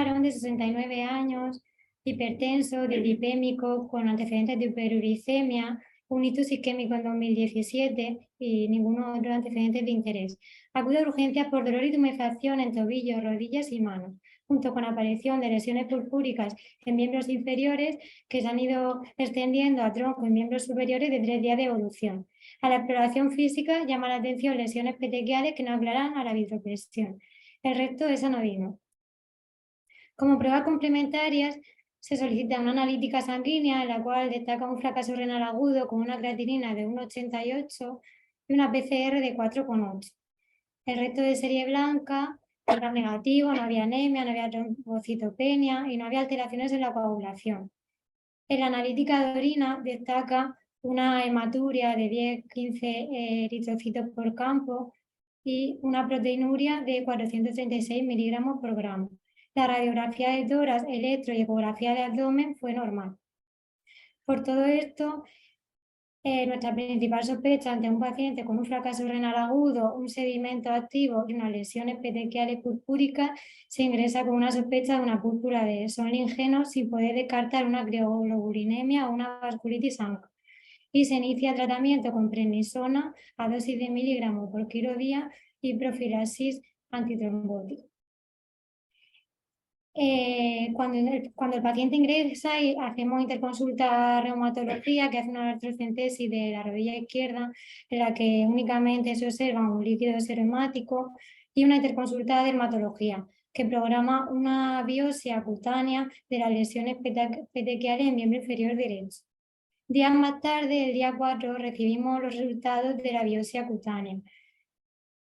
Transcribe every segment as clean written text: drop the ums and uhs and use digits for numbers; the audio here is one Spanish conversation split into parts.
varón de 69 años, hipertenso, dislipémico, con antecedentes de hiperuricemia, un ictus isquémico en 2017 y ninguno otro antecedente de interés. Acude a urgencias por dolor y tumefacción en tobillos, rodillas y manos, junto con aparición de lesiones purpúricas en miembros inferiores que se han ido extendiendo a tronco en miembros superiores de 3 días de evolución. A la exploración física llama la atención lesiones petequiales que no aclaran a la vitropresión. El resto es anodino. Como pruebas complementarias, se solicita una analítica sanguínea en la cual destaca un fracaso renal agudo con una creatinina de 1,88 y una PCR de 4,8. El resto de serie blanca era negativo, no había anemia, no había trombocitopenia y no había alteraciones en la coagulación. En la analítica de orina destaca una hematuria de 10-15 eritrocitos por campo y una proteinuria de 436 miligramos por gramo. La radiografía de tórax, electro y ecografía de abdomen fue normal. Por todo esto, nuestra principal sospecha ante un paciente con un fracaso renal agudo, un sedimento activo y unas lesiones petequiales purpúricas, se ingresa con una sospecha de una púrpura de Solingeno sin poder descartar una crioglobulinemia o una vasculitis ANCA. Y se inicia tratamiento con prednisona a dosis de miligramos por kilo día y profilaxis antitrombótica. Cuando el paciente ingresa y hacemos interconsulta reumatología, que hace una artrocentesis de la rodilla izquierda, en la que únicamente se observa un líquido serohemático, y una interconsulta de dermatología, que programa una biopsia cutánea de las lesiones petequiales en miembro inferior derecho. Días más tarde, el día 4, recibimos los resultados de la biopsia cutánea.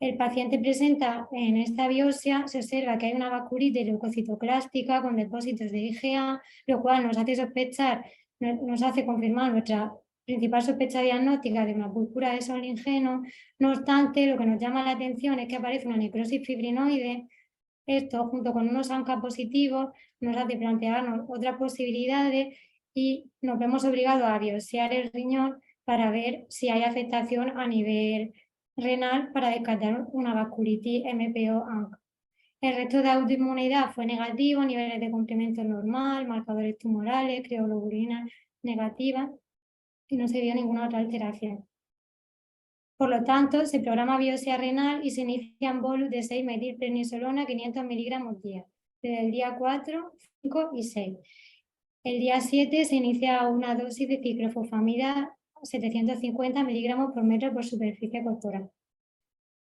El paciente presenta en esta biopsia, se observa que hay una vasculitis leucocitoclástica con depósitos de IgA, lo cual nos hace sospechar, nos hace confirmar nuestra principal sospecha diagnóstica de una púrpura de Solingeno. No obstante, lo que nos llama la atención es que aparece una necrosis fibrinoide. Esto, junto con unos ANCA positivos, nos hace plantearnos otras posibilidades y nos vemos obligados a biopsiar el riñón para ver si hay afectación a nivel renal para descartar una vasculitis MPO-ANCA. El resto de autoinmunidad fue negativo, niveles de complemento normal, marcadores tumorales, crioglobulinas negativas y no se vio ninguna otra alteración. Por lo tanto, se programa biopsia renal y se inician bolus de 6-metilprednisolona 500 miligramos día, desde el día 4, 5 y 6. El día 7 se inicia una dosis de ciclofosfamida 750 miligramos por metro por superficie corporal.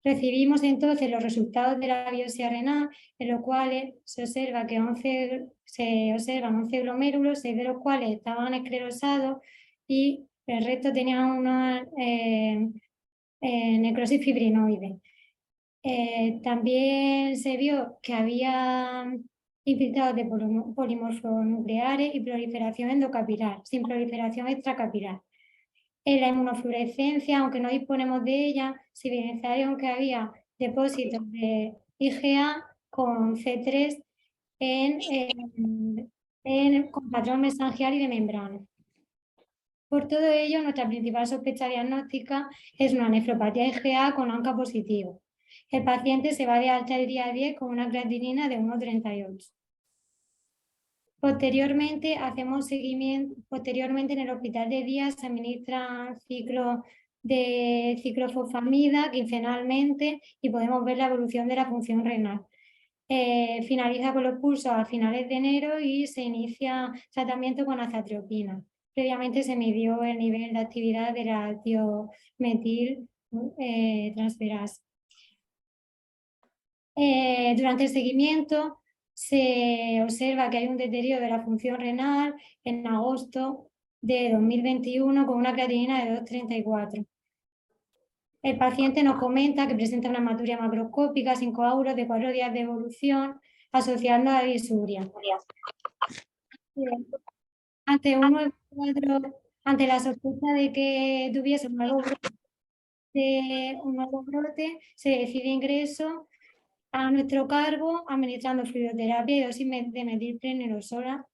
Recibimos entonces los resultados de la biopsia renal, en los cuales se observa que 11 glomérulos, 6 de los cuales estaban esclerosados y el resto tenían una necrosis fibrinoide. También se vio que había infiltrados de polimorfonucleares y proliferación endocapilar, sin proliferación extracapilar. En la inmunofluorescencia, aunque no disponemos de ella, se evidenciaron que había depósitos de IgA con C3 con patrón mesangial y de membrana. Por todo ello, nuestra principal sospecha diagnóstica es una nefropatía IgA con ANCA positivo. El paciente se va de alta el día 10 con una creatinina de 1,38. Posteriormente, hacemos seguimiento. Posteriormente, en el hospital de día se administra ciclo de ciclofosfamida quincenalmente y podemos ver la evolución de la función renal. Finaliza con los pulsos a finales de enero y se inicia tratamiento con azathioprina. Previamente se midió el nivel de actividad de la tiometil transferasa. Durante el seguimiento se observa que hay un deterioro de la función renal en agosto de 2021 con una creatinina de 2,34. El paciente nos comenta que presenta una hematuria macroscópica sin coágulos de 4 días de evolución asociando a disuria. Ante la sospecha de que tuviese un nuevo brote, se decide ingreso a nuestro cargo administrando fluidoterapia y dosis de metilprednisolona,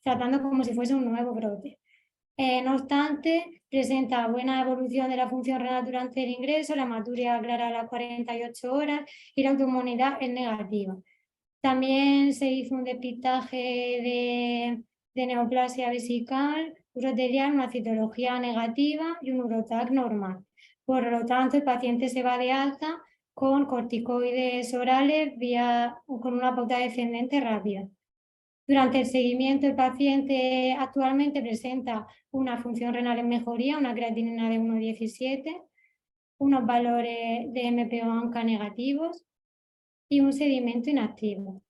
tratando como si fuese un nuevo brote. No obstante, presenta buena evolución de la función renal durante el ingreso, la hematuria clara a las 48 horas y la autoinmunidad es negativa. También se hizo un depistaje de neoplasia vesical urotelial, una citología negativa y un urotac normal. Por lo tanto, el paciente se va de alta con corticoides orales con una pauta descendente rápida. Durante el seguimiento, el paciente actualmente presenta una función renal en mejoría, una creatinina de 1,17, unos valores de MPO-ANCA negativos y un sedimento inactivo.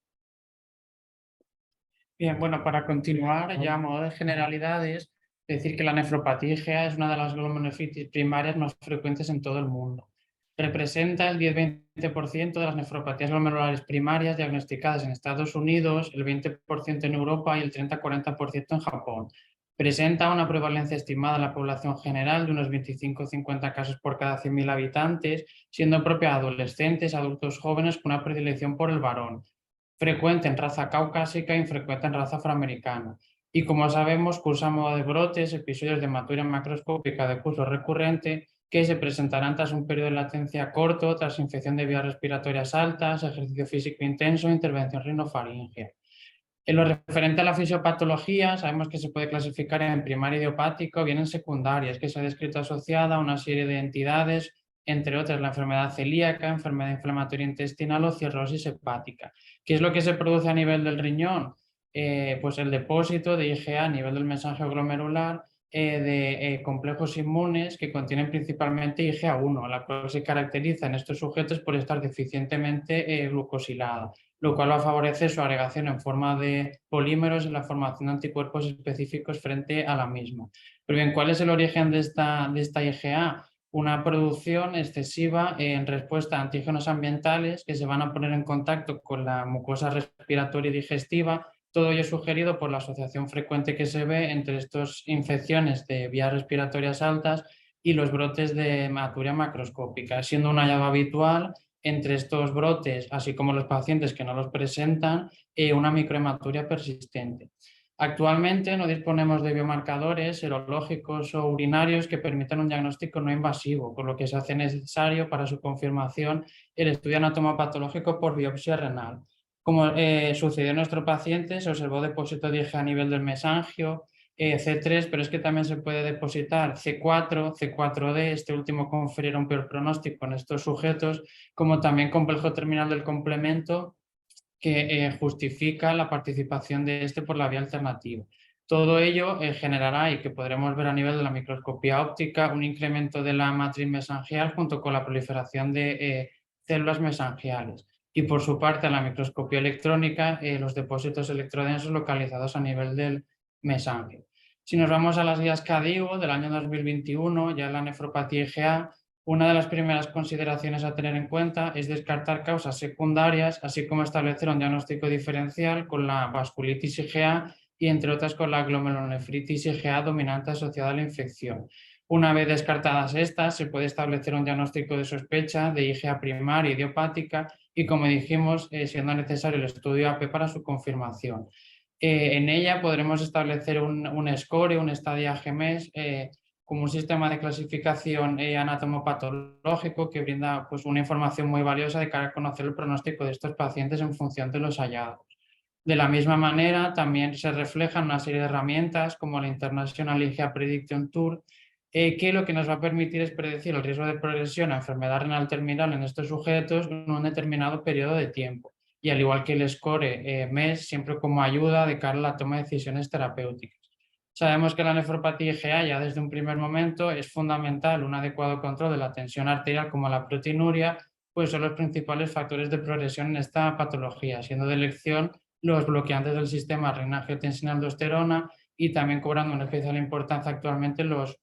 Bien, bueno, para continuar, ya a modo de generalidades, decir que la nefropatía IgA es una de las glomerulonefritis primarias más frecuentes en todo el mundo. Representa el 10-20% de las nefropatías glomerulares primarias diagnosticadas en Estados Unidos, el 20% en Europa y el 30-40% en Japón. Presenta una prevalencia estimada en la población general de unos 25-50 casos por cada 100.000 habitantes, siendo propia de adolescentes, adultos jóvenes con una predilección por el varón. Frecuente en raza caucásica e infrecuente en raza afroamericana. Y como sabemos, cursa a modo de brotes, episodios de hematuria macroscópica de curso recurrente que se presentarán tras un periodo de latencia corto, tras infección de vías respiratorias altas, ejercicio físico intenso e intervención rinofaringea. En lo referente a la fisiopatología, sabemos que se puede clasificar en primaria idiopática o bien en secundaria, es que se ha descrito asociada a una serie de entidades, entre otras la enfermedad celíaca, enfermedad inflamatoria intestinal o cirrosis hepática. ¿Qué es lo que se produce a nivel del riñón? Pues el depósito de IgA a nivel del mensaje glomerular de complejos inmunes que contienen principalmente IgA1, la cual se caracteriza en estos sujetos por estar deficientemente glucosilada, lo cual va a favorecer su agregación en forma de polímeros y la formación de anticuerpos específicos frente a la misma. Pero bien, ¿cuál es el origen de esta IgA? Una producción excesiva en respuesta a antígenos ambientales que se van a poner en contacto con la mucosa respiratoria y digestiva, todo ello sugerido por la asociación frecuente que se ve entre estas infecciones de vías respiratorias altas y los brotes de hematuria macroscópica, siendo un hallazgo habitual entre estos brotes, así como los pacientes que no los presentan, una microhematuria persistente. Actualmente no disponemos de biomarcadores serológicos o urinarios que permitan un diagnóstico no invasivo, por lo que se hace necesario para su confirmación el estudio anatomopatológico por biopsia renal. Como sucedió en nuestro paciente, se observó depósito de IgA a nivel del mesangio, C3, pero es que también se puede depositar C4, C4D, este último conferir un peor pronóstico en estos sujetos, como también complejo terminal del complemento que justifica la participación de este por la vía alternativa. Todo ello generará, y que podremos ver a nivel de la microscopía óptica, un incremento de la matriz mesangial junto con la proliferación de células mesangiales. Y por su parte, en la microscopía electrónica, los depósitos electrodensos localizados a nivel del mesangio. Si nos vamos a las guías CADIGO del año 2021, ya en la nefropatía IgA, una de las primeras consideraciones a tener en cuenta es descartar causas secundarias, así como establecer un diagnóstico diferencial con la vasculitis IgA y, entre otras, con la glomerulonefritis IgA dominante asociada a la infección. Una vez descartadas estas, se puede establecer un diagnóstico de sospecha de IgA primaria idiopática y, como dijimos, siendo necesario el estudio AP para su confirmación. En ella podremos establecer un score, un estadio GMS, como un sistema de clasificación anatomopatológico que brinda pues, una información muy valiosa de cara a conocer el pronóstico de estos pacientes en función de los hallazgos. De la misma manera, también se reflejan una serie de herramientas como la International IgA Prediction Tool, que lo que nos va a permitir es predecir el riesgo de progresión a enfermedad renal terminal en estos sujetos en un determinado periodo de tiempo. Y al igual que el score MES, siempre como ayuda de cara a la toma de decisiones terapéuticas. Sabemos que la nefropatía IgA ya desde un primer momento es fundamental un adecuado control de la tensión arterial como la proteinuria, pues son los principales factores de progresión en esta patología, siendo de elección los bloqueantes del sistema renina-angiotensina-aldosterona y también cobrando una especial importancia actualmente los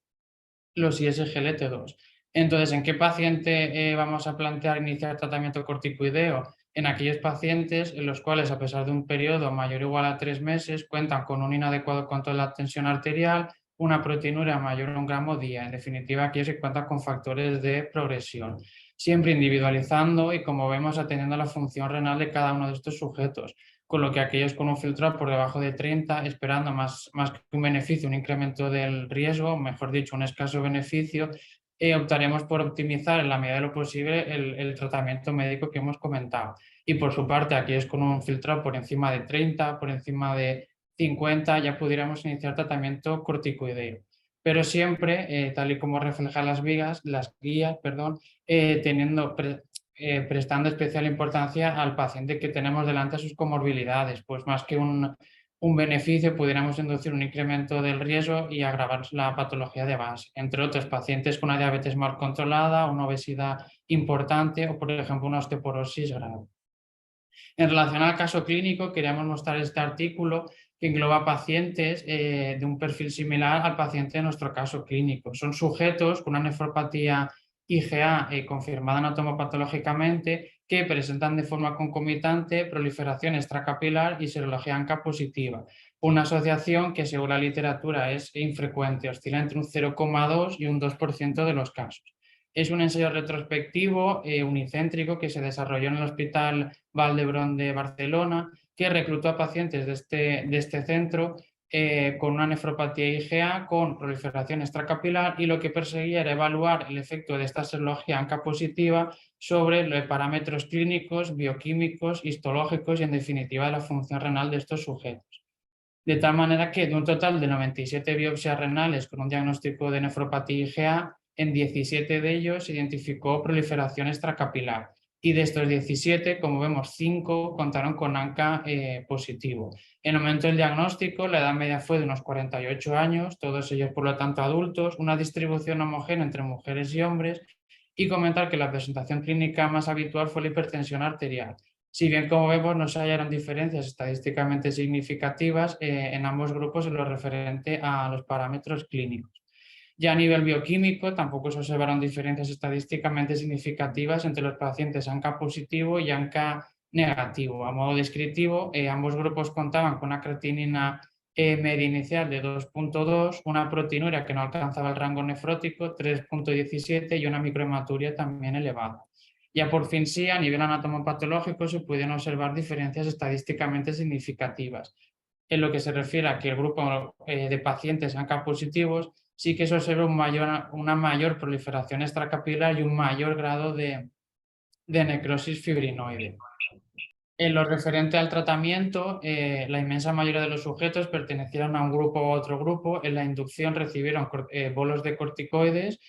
ISGLT2. Entonces, ¿en qué paciente vamos a plantear iniciar tratamiento corticoideo? En aquellos pacientes en los cuales, a pesar de un periodo mayor o igual a 3 meses, cuentan con un inadecuado control de la tensión arterial, una proteinuria mayor a 1 gramo día. En definitiva, aquellos que cuentan con factores de progresión. Siempre individualizando y, como vemos, atendiendo a la función renal de cada uno de estos sujetos. con lo que aquellos con un filtrado por debajo de 30, esperando más que un beneficio, un incremento del riesgo, mejor dicho, un escaso beneficio, optaremos por optimizar en la medida de lo posible el tratamiento médico que hemos comentado. Y por su parte, aquellos con un filtrado por encima de 30, por encima de 50, ya pudiéramos iniciar tratamiento corticoideo. Pero siempre, tal y como reflejan las guías, prestando especial importancia al paciente que tenemos delante a sus comorbilidades, pues más que un beneficio, pudiéramos inducir un incremento del riesgo y agravar la patología de base. Entre otros, pacientes con una diabetes mal controlada, una obesidad importante o, por ejemplo, una osteoporosis grave. En relación al caso clínico, queríamos mostrar este artículo que engloba pacientes de un perfil similar al paciente de nuestro caso clínico. Son sujetos con una nefropatía IgA confirmada anatomopatológicamente que presentan de forma concomitante proliferación extracapilar y serología ANCA positiva. Una asociación que según la literatura es infrecuente, oscila entre un 0,2 y un 2% de los casos. Es un ensayo retrospectivo unicéntrico que se desarrolló en el Hospital Vall d'Hebron de Barcelona, que reclutó a pacientes de este centro con una nefropatía IgA con proliferación extracapilar, y lo que perseguía era evaluar el efecto de esta serología ANCA positiva sobre los parámetros clínicos, bioquímicos, histológicos y en definitiva de la función renal de estos sujetos. De tal manera que de un total de 97 biopsias renales con un diagnóstico de nefropatía IgA, en 17 de ellos se identificó proliferación extracapilar. Y de estos 17, como vemos, 5 contaron con ANCA positivo. En el momento del diagnóstico, la edad media fue de unos 48 años, todos ellos por lo tanto adultos, una distribución homogénea entre mujeres y hombres, y comentar que la presentación clínica más habitual fue la hipertensión arterial. Si bien, como vemos, no se hallaron diferencias estadísticamente significativas en ambos grupos en lo referente a los parámetros clínicos. Ya a nivel bioquímico, tampoco se observaron diferencias estadísticamente significativas entre los pacientes ANCA positivo y ANCA negativo. A modo descriptivo, ambos grupos contaban con una creatinina media inicial de 2,2, una proteinuria que no alcanzaba el rango nefrótico, 3,17, y una microhematuria también elevada. Ya por fin sí, a nivel anatomopatológico se pudieron observar diferencias estadísticamente significativas. En lo que se refiere a que el grupo de pacientes ANCA positivos sí que se observa una mayor proliferación extracapilar y un mayor grado de necrosis fibrinoide. En lo referente al tratamiento, la inmensa mayoría de los sujetos pertenecieron a un grupo u otro grupo. En la inducción recibieron bolos de corticoides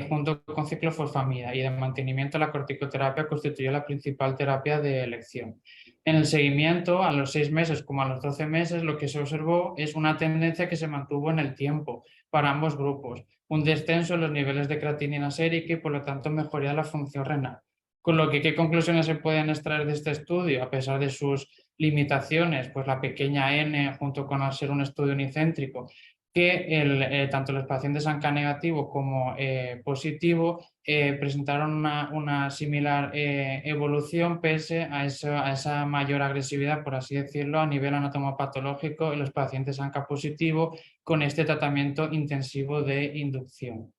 junto con ciclofosfamida, y de mantenimiento la corticoterapia constituyó la principal terapia de elección. En el seguimiento, a los 6 meses como a los 12 meses, lo que se observó es una tendencia que se mantuvo en el tiempo para ambos grupos, un descenso en los niveles de creatinina sérica y por lo tanto mejoría de la función renal. Con lo que, ¿qué conclusiones se pueden extraer de este estudio? A pesar de sus limitaciones, pues la pequeña n, junto con al ser un estudio unicéntrico, que tanto los pacientes ANCA negativo como positivo presentaron una similar evolución pese a esa mayor agresividad, por así decirlo, a nivel anatomopatológico en los pacientes ANCA positivo con este tratamiento intensivo de inducción.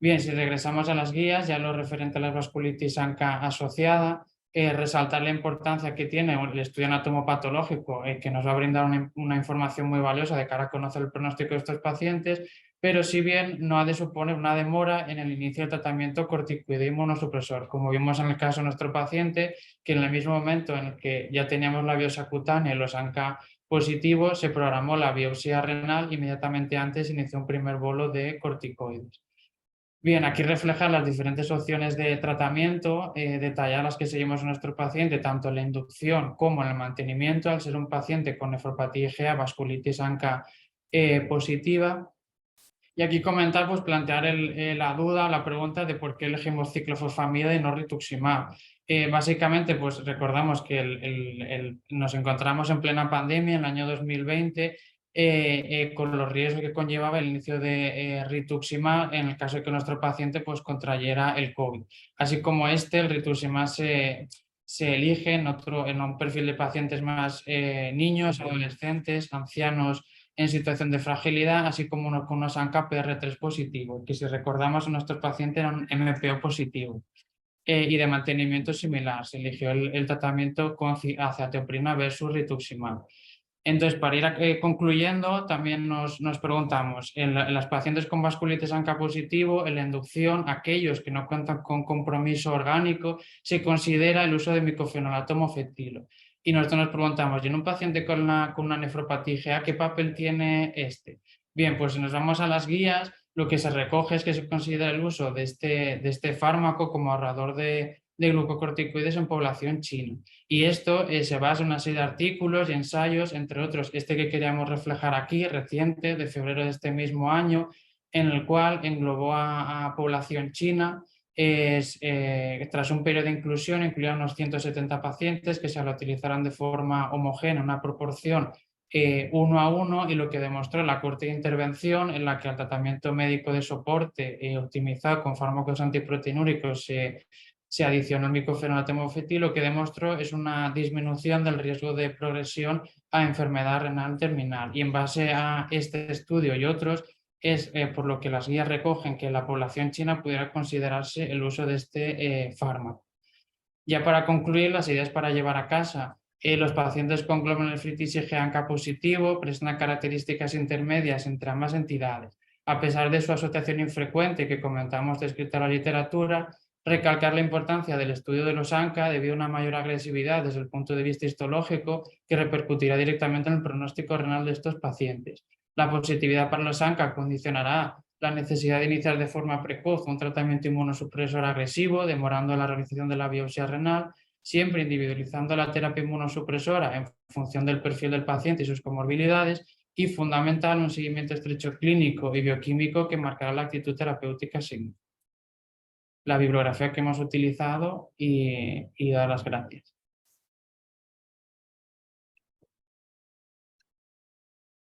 Bien, si regresamos a las guías, ya lo referente a la vasculitis ANCA asociada, resaltar la importancia que tiene el estudio anatomopatológico, que nos va a brindar una información muy valiosa de cara a conocer el pronóstico de estos pacientes, pero si bien no ha de suponer una demora en el inicio del tratamiento corticoide inmunosupresor, como vimos en el caso de nuestro paciente, que en el mismo momento en el que ya teníamos la biopsia cutánea y los ANCA positivos, se programó la biopsia renal, inmediatamente antes inició un primer bolo de corticoides. Bien, aquí reflejan las diferentes opciones de tratamiento, detallar las que seguimos en nuestro paciente, tanto en la inducción como en el mantenimiento, al ser un paciente con nefropatía IgA, vasculitis ANCA positiva. Y aquí comentar, pues plantear la duda, la pregunta de por qué elegimos ciclofosfamida y no rituximab. Básicamente, pues recordamos que nos encontramos en plena pandemia en el año 2020, con los riesgos que conllevaba el inicio de rituximab en el caso de que nuestro paciente pues contrayera el COVID. Así como el rituximab se elige en un perfil de pacientes más niños, adolescentes, ancianos en situación de fragilidad, así como con unos ANCA PR3 positivos, que si recordamos, nuestros pacientes eran MPO positivo. y de mantenimiento similar. Se eligió el tratamiento con azathioprina versus rituximab. Entonces, para ir concluyendo, también nos preguntamos, en las pacientes con vasculitis ANCA positivo, en la inducción, aquellos que no cuentan con compromiso orgánico, se considera el uso de micofenolato mofetilo. Y nosotros nos preguntamos, ¿y en un paciente con una nefropatía IgA, qué papel tiene este? Bien, pues si nos vamos a las guías, lo que se recoge es que se considera el uso de este fármaco como ahorrador de glucocorticoides en población china. Y esto se basa en una serie de artículos y ensayos, entre otros este que queríamos reflejar aquí, reciente, de febrero de este mismo año, en el cual englobó a población china. Tras un periodo de inclusión, incluían unos 170 pacientes que se la utilizaron de forma homogénea, una proporción 1 a 1, y lo que demostró la corte de intervención en la que el tratamiento médico de soporte optimizado con fármacos antiproteinúricos se adicionó el micofenolato mofetil, lo que demostró es una disminución del riesgo de progresión a enfermedad renal terminal. Y en base a este estudio y otros, es por lo que las guías recogen que en la población china pudiera considerarse el uso de este fármaco. Ya para concluir, las ideas para llevar a casa. Los pacientes con glomerulonefritis IgA ANCA positivo presentan características intermedias entre ambas entidades. A pesar de su asociación infrecuente que comentamos descrita en la literatura, recalcar la importancia del estudio de los ANCA debido a una mayor agresividad desde el punto de vista histológico que repercutirá directamente en el pronóstico renal de estos pacientes. La positividad para los ANCA condicionará la necesidad de iniciar de forma precoz un tratamiento inmunosupresor agresivo, demorando la realización de la biopsia renal, siempre individualizando la terapia inmunosupresora en función del perfil del paciente y sus comorbilidades, y fundamental un seguimiento estrecho clínico y bioquímico que marcará la actitud terapéutica siguiente. La bibliografía que hemos utilizado y dar las gracias.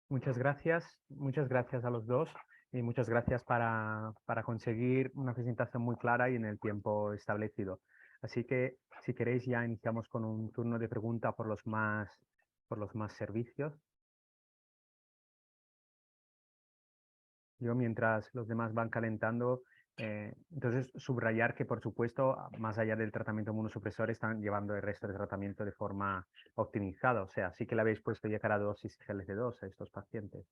Muchas gracias a los dos y muchas gracias para conseguir una presentación muy clara y en el tiempo establecido. Así que si queréis ya iniciamos con un turno de pregunta por los más servicios. Yo mientras los demás van calentando, entonces subrayar que por supuesto, más allá del tratamiento inmunosupresor, están llevando el resto del tratamiento de forma optimizada. O sea, sí que le habéis puesto ya cada dosis GLC2 a estos pacientes.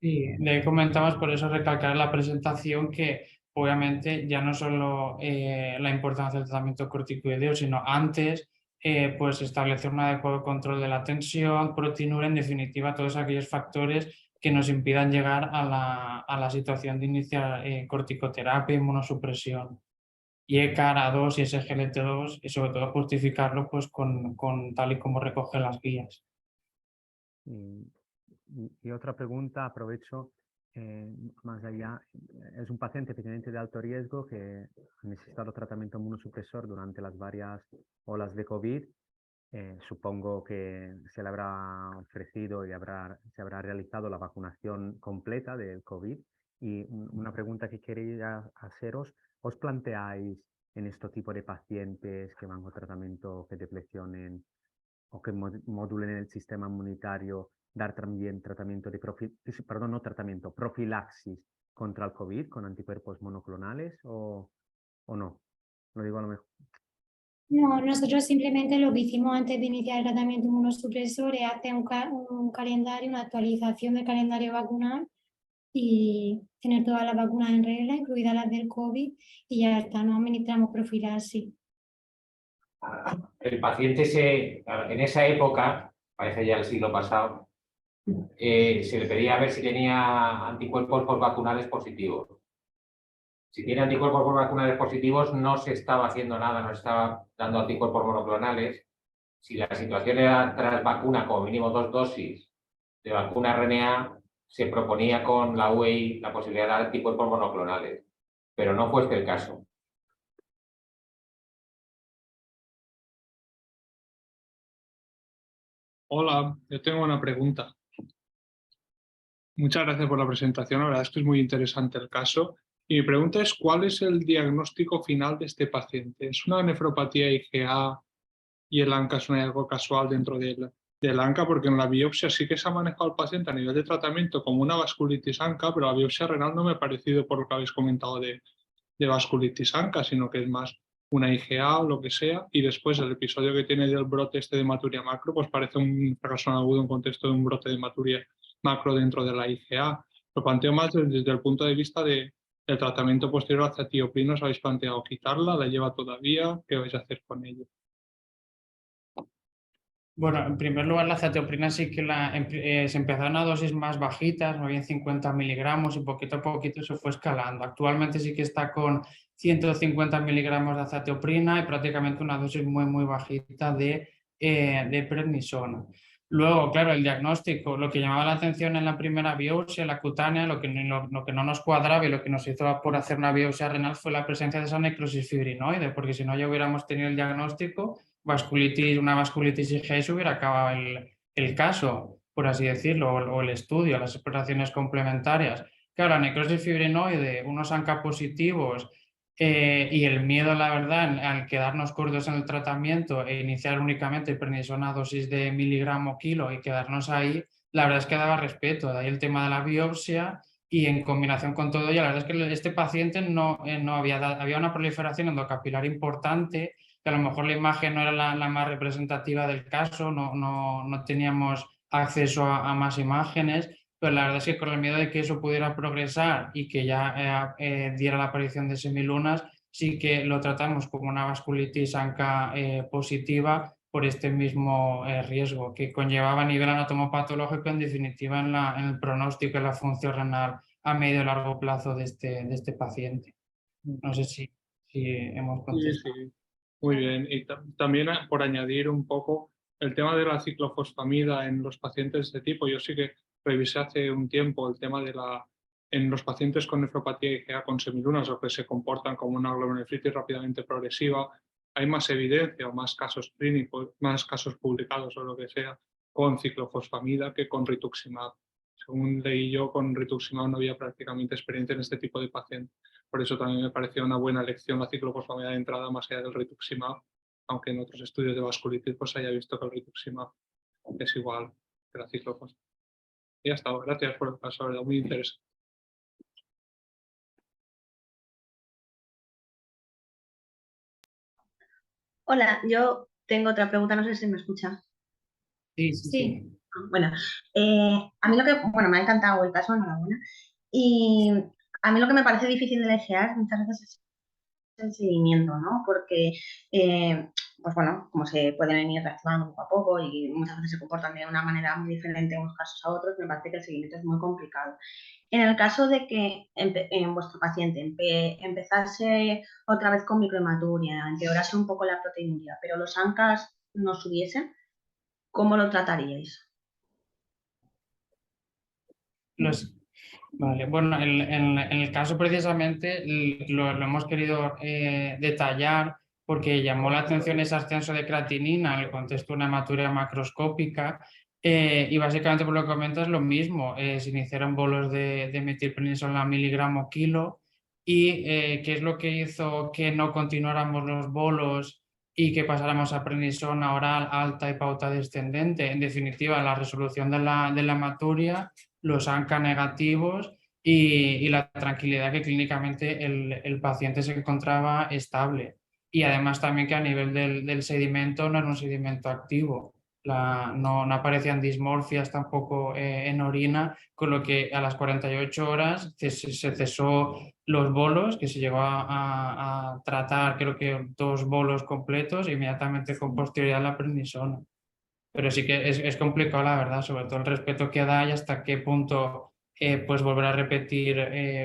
Sí, le comentamos, por eso recalcar en la presentación que obviamente ya no solo la importancia del tratamiento corticoideo, sino antes pues establecer un adecuado control de la tensión, proteinura, en definitiva todos aquellos factores que nos impidan llegar a la situación de iniciar corticoterapia, inmunosupresión. Y ECAR-A2 y SGLT2 y sobre todo justificarlo pues con tal y como recoge las guías. Y otra pregunta, aprovecho, más allá, es un paciente efectivamente de alto riesgo que ha necesitado tratamiento inmunosupresor durante las varias olas de COVID. Supongo que se le habrá ofrecido y se habrá realizado la vacunación completa del COVID. Y una pregunta que quería haceros, ¿os planteáis en este tipo de pacientes que van a tratamiento que deflexionen o que modulen el sistema inmunitario, dar también tratamiento de profilaxis contra el COVID con anticuerpos monoclonales o no? Lo digo a lo mejor. No, nosotros simplemente lo que hicimos antes de iniciar el tratamiento inmunosupresor es hacer un calendario, una actualización del calendario vacunal y tener todas las vacunas en regla, incluidas las del COVID, y ya está, no administramos profilaxis. El paciente en esa época, parece ya el siglo pasado, se le pedía a ver si tenía anticuerpos por vacunales positivos. Si tiene anticuerpos por vacunales positivos, no se estaba haciendo nada, no se estaba dando anticuerpos monoclonales. Si la situación era tras vacuna, como mínimo 2 dosis de vacuna RNA, se proponía con la UEI la posibilidad de anticuerpos monoclonales, pero no fue este el caso. Hola, yo tengo una pregunta. Muchas gracias por la presentación, la verdad es que es muy interesante el caso. Y mi pregunta es, ¿cuál es el diagnóstico final de este paciente? ¿Es una nefropatía IgA y el ANCA es un hallazgo casual dentro del ANCA? Porque en la biopsia sí que se ha manejado al paciente a nivel de tratamiento como una vasculitis ANCA, pero la biopsia renal no me ha parecido, por lo que habéis comentado, de vasculitis ANCA, sino que es más una IgA o lo que sea, y después el episodio que tiene del brote este de hematuria macro, pues parece un fracaso agudo en contexto de un brote de hematuria macro dentro de la IgA. Lo planteo más desde el punto de vista del tratamiento posterior a azatioprina. ¿Os habéis planteado quitarla? ¿La lleva todavía? ¿Qué vais a hacer con ello? Bueno, en primer lugar, la azatioprina sí que se empezaron a dosis más bajitas, no bien 50 miligramos, y poquito a poquito se fue escalando. Actualmente sí que está con 150 miligramos de azatioprina y prácticamente una dosis muy bajita de prednisona. Luego, claro, el diagnóstico, lo que llamaba la atención en la primera biopsia, la cutánea, lo que no nos cuadraba y lo que nos hizo por hacer una biopsia renal fue la presencia de esa necrosis fibrinoide, porque si no ya hubiéramos tenido el diagnóstico, una vasculitis IgA, se hubiera acabado el caso, por así decirlo, o el estudio, las exploraciones complementarias. Claro, la necrosis fibrinoide, unos ANCA positivos y el miedo, la verdad, al quedarnos cortos en el tratamiento e iniciar únicamente prednisona a dosis de miligramo kilo y quedarnos ahí, la verdad es que daba respeto. De ahí el tema de la biopsia y en combinación con todo ello, la verdad es que este paciente no había una proliferación endocapilar importante, que a lo mejor la imagen no era la más representativa del caso, no teníamos acceso a más imágenes, pero la verdad es que con el miedo de que eso pudiera progresar y que ya diera la aparición de semilunas, sí que lo tratamos como una vasculitis ANCA positiva por este mismo riesgo que conllevaba a nivel anatomopatológico, en definitiva, en el pronóstico y la función renal a medio y largo plazo de este paciente. No sé si hemos contestado. Sí. Muy bien. Y también por añadir un poco el tema de la ciclofosfamida en los pacientes de este tipo. Yo sí que revisé hace un tiempo el tema en los pacientes con nefropatía IgA con semilunas o que se comportan como una glomerulonefritis rápidamente progresiva. Hay más evidencia o más casos clínicos, más casos publicados o lo que sea con ciclofosfamida que con rituximab. Según leí yo, con rituximab no había prácticamente experiencia en este tipo de pacientes. Por eso también me pareció una buena elección la ciclofosfamida de entrada más allá del rituximab, aunque en otros estudios de vasculitis pues haya visto que el rituximab es igual que la ciclofosfamida. Y ya está, gracias por el caso, verdad, muy interesante. Hola, yo tengo otra pregunta, no sé si me escucha. Sí. Bueno, a mí me ha encantado el caso, enhorabuena. Y a mí lo que me parece difícil de la IgA muchas veces es el seguimiento, ¿no? Porque, pues bueno, como se pueden ir reactivando poco a poco y muchas veces se comportan de una manera muy diferente en unos casos a otros, me parece que el seguimiento es muy complicado. En el caso de que en vuestro paciente empezase otra vez con microhematuria, empeorase un poco la proteinuria, pero los ANCAs no subiesen, ¿cómo lo trataríais? Vale, bueno, en el caso precisamente lo hemos querido detallar porque llamó la atención ese ascenso de creatinina en el contexto de una hematuria macroscópica y básicamente por lo que comentas lo mismo, se iniciaron bolos de metilprednisolona miligramo kilo y qué es lo que hizo que no continuáramos los bolos y que pasáramos a prednisona oral alta y pauta descendente. En definitiva, la resolución de la hematuria, los ANCA negativos y la tranquilidad que clínicamente el paciente se encontraba estable. Y además también que a nivel del sedimento no era un sedimento activo. No aparecían dismorfias tampoco en orina, con lo que a las 48 horas se cesó los bolos, que se llegó a tratar creo que 2 bolos completos inmediatamente con posterioridad a la prednisona. Pero sí que es complicado, la verdad, sobre todo el respeto que da y hasta qué punto pues volver a repetir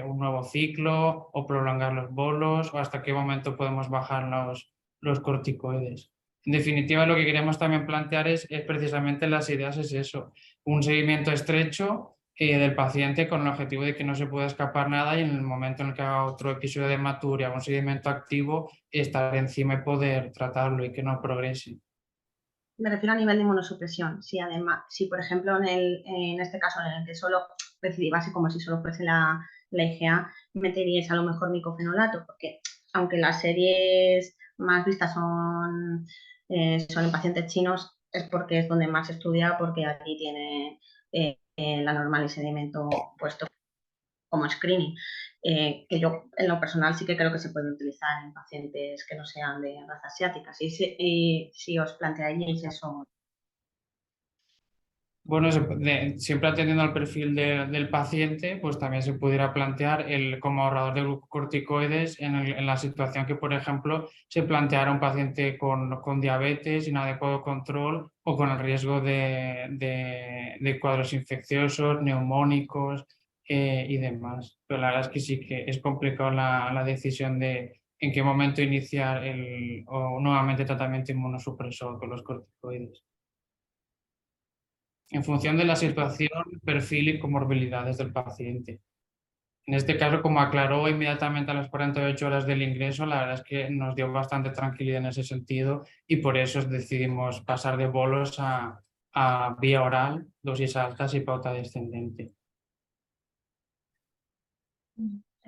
un nuevo ciclo o prolongar los bolos o hasta qué momento podemos bajar los corticoides. En definitiva, lo que queremos también plantear es precisamente las ideas, es eso, un seguimiento estrecho del paciente con el objetivo de que no se pueda escapar nada y en el momento en el que haga otro episodio de hematuria o un seguimiento activo, estar encima y poder tratarlo y que no progrese. Me refiero a nivel de inmunosupresión. Si por ejemplo en este caso en el que solo recidivase como si solo fuese la IgA, meteríais a lo mejor micofenolato, porque aunque las series más vistas son en pacientes chinos, es porque es donde más se estudia, porque aquí tiene la normal y sedimento puesto. como screening, que yo en lo personal sí que creo que se puede utilizar en pacientes que no sean de raza asiática. Y si os planteáis eso. Bueno, siempre atendiendo al perfil del paciente, pues también se pudiera plantear como ahorrador de glucocorticoides en la situación que, por ejemplo, se planteara un paciente con diabetes, inadecuado control o con el riesgo de cuadros infecciosos, neumónicos y demás. Pero la verdad es que sí que es complicado la decisión de en qué momento iniciar o nuevamente tratamiento inmunosupresor con los corticoides, en función de la situación, perfil y comorbilidades del paciente. En este caso, como aclaró inmediatamente a las 48 horas del ingreso, la verdad es que nos dio bastante tranquilidad en ese sentido y por eso decidimos pasar de bolos a vía oral, dosis altas y pauta descendente.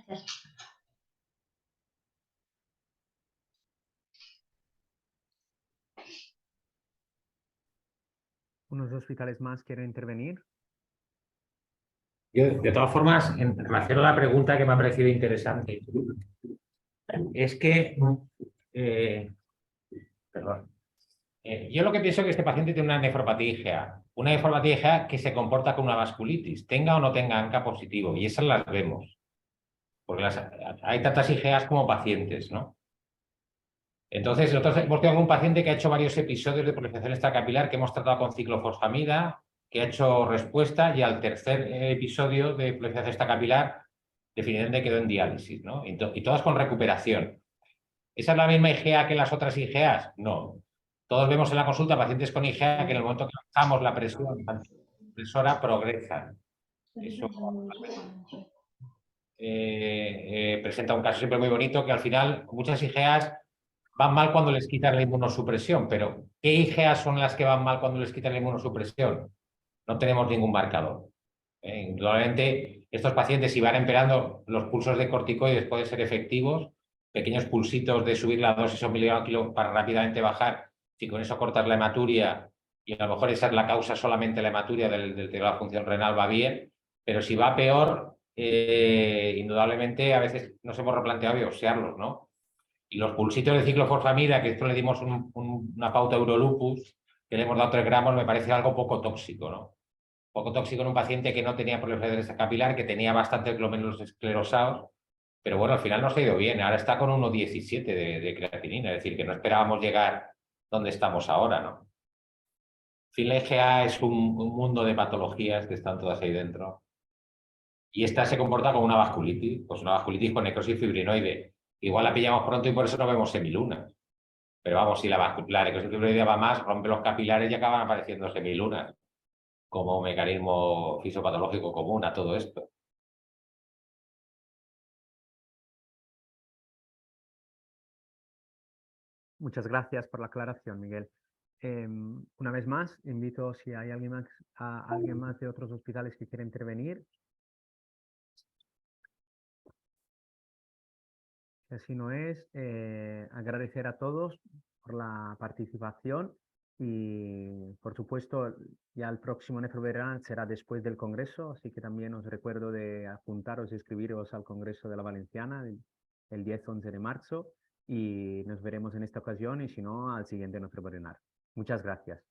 Gracias. ¿Unos hospitales más quieren intervenir? Yo, de todas formas, en relación a la pregunta que me ha parecido interesante, es que, perdón, yo lo que pienso es que este paciente tiene una nefropatía IgA, que se comporta como una vasculitis, tenga o no tenga ANCA positivo, y esas las vemos, porque hay tantas IgAs como pacientes, ¿no? Entonces, nosotros hemos tenido un paciente que ha hecho varios episodios de proliferación extracapilar que hemos tratado con ciclofosfamida, que ha hecho respuesta y al tercer episodio de proliferación extracapilar definitivamente quedó en diálisis, ¿no? Y todas con recuperación. ¿Esa es la misma IgA que las otras IgAs? No. Todos vemos en la consulta pacientes con IgA que en el momento que bajamos la presión presora progresan. Eso presenta un caso siempre muy bonito que al final muchas IgAs van mal cuando les quitan la inmunosupresión, pero ¿qué IgAs son las que van mal cuando les quitan la inmunosupresión? No tenemos ningún marcador. Indudablemente, estos pacientes, si van empeorando, los pulsos de corticoides pueden ser efectivos, pequeños pulsitos de subir la dosis a 1 miligramo kilo para rápidamente bajar, si con eso cortas la hematuria, y a lo mejor esa es la causa solamente la hematuria de la función renal, va bien, pero si va peor, indudablemente a veces nos hemos replanteado biopsiarlos, ¿no? Y los pulsitos de ciclofosfamida, que esto le dimos una pauta Eurolupus, que le hemos dado 3 gramos, me parece algo poco tóxico, ¿no? Poco tóxico en un paciente que no tenía proliferación capilar, que tenía bastantes glómerulos esclerosados, pero bueno, al final nos ha ido bien. Ahora está con 1,17 de creatinina, es decir, que no esperábamos llegar donde estamos ahora, ¿no? En fin, la IgA es un mundo de patologías que están todas ahí dentro. Y esta se comporta como una vasculitis, pues una vasculitis con necrosis fibrinoide. Igual la pillamos pronto y por eso no vemos semilunas. Pero vamos, si la necrosis fibrinoide va más, rompe los capilares y acaban apareciendo semilunas como mecanismo fisiopatológico común a todo esto. Muchas gracias por la aclaración, Miguel. Una vez más, invito si hay alguien más de otros hospitales que quiera intervenir. Si así no es, agradecer a todos por la participación y, por supuesto, ya el próximo Nefroverán será después del Congreso, así que también os recuerdo de apuntaros y inscribiros al Congreso de la Valenciana el 10-11 de marzo y nos veremos en esta ocasión y si no, al siguiente Nefroverán. Muchas gracias.